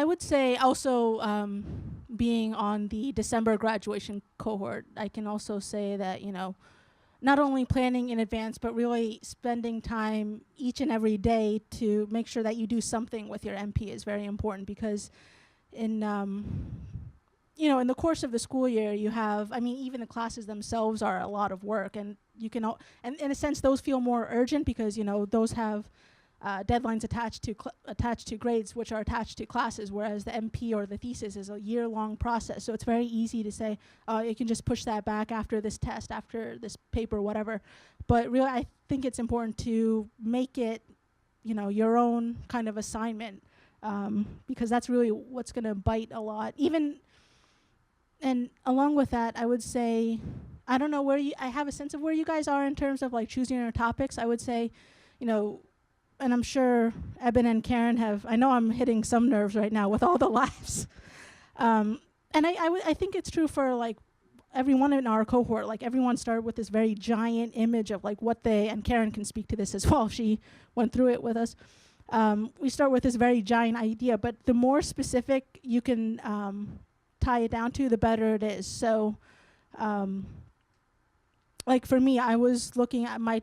would say also being on the December graduation cohort, I can also say that, you know, not only planning in advance, but really spending time each and every day to make sure that you do something with your MP is very important, because in, you know, in the course of the school year, you have, I mean, even the classes themselves are a lot of work, and you can, and in a sense, those feel more urgent because, you know, those have deadlines attached to grades, which are attached to classes, whereas the MP or the thesis is a year-long process. So it's very easy to say, you can just push that back after this test, after this paper, whatever. But really, I think it's important to make it, your own kind of assignment, because that's really what's going to bite a lot. And along with that, I would say, I don't know I have a sense of where you guys are in terms of like choosing your topics. I would say, and I'm sure Eben and Karen I know I'm hitting some nerves right now with all the laughs. And I think it's true for like everyone in our cohort. Like everyone started with this very giant image of like and Karen can speak to this as well, she went through it with us. We start with this very giant idea, but the more specific you can tie it down to, the better it is. So like for me, I was looking at my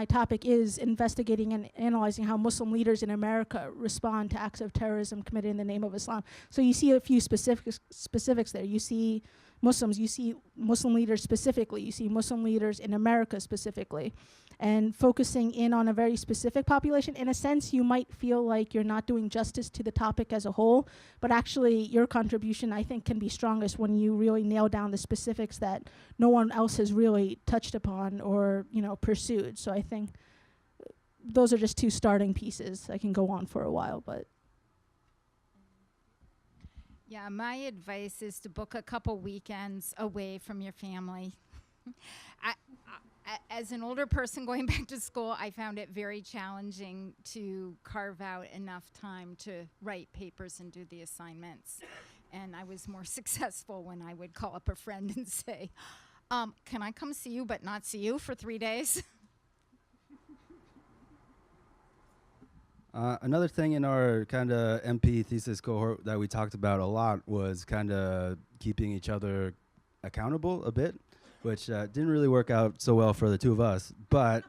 topic is investigating and analyzing how Muslim leaders in America respond to acts of terrorism committed in the name of Islam. So you see a few specifics there. You see Muslims, you see Muslim leaders specifically, you see Muslim leaders in America specifically, and focusing in on a very specific population. In a sense, you might feel like you're not doing justice to the topic as a whole, but actually your contribution, I think, can be strongest when you really nail down the specifics that no one else has really touched upon or, pursued. So I think those are just two starting pieces. I can go on for a while, but. Yeah, my advice is to book a couple weekends away from your family. As an older person going back to school, I found it very challenging to carve out enough time to write papers and do the assignments. And I was more successful when I would call up a friend and say, can I come see you but not see you for 3 days? Another thing in our kind of MP thesis cohort that we talked about a lot was kind of keeping each other accountable a bit, which didn't really work out so well for the two of us. But,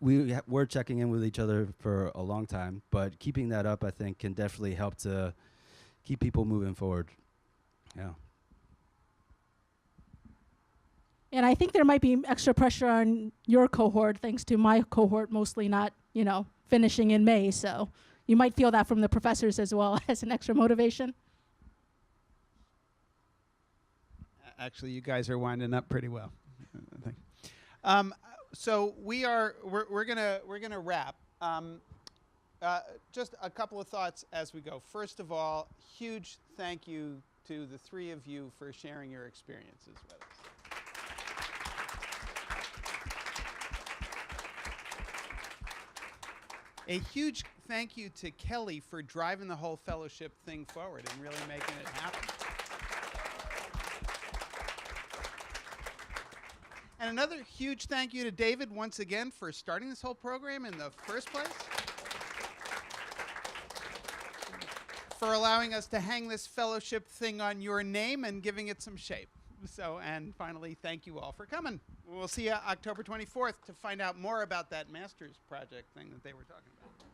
we were checking in with each other for a long time. But keeping that up, I think, can definitely help to keep people moving forward. Yeah. And I think there might be extra pressure on your cohort, thanks to my cohort mostly not, finishing in May. So you might feel that from the professors as well as an extra motivation. Actually, you guys are winding up pretty well. So we're gonna wrap. Just a couple of thoughts as we go. First of all, huge thank you to the three of you for sharing your experiences with us. A huge thank you to Kelly for driving the whole fellowship thing forward and really making it happen. And another huge thank you to David once again for starting this whole program in the first place. For allowing us to hang this fellowship thing on your name and giving it some shape. So, and finally, thank you all for coming. We'll see you October 24th to find out more about that master's project thing that they were talking about.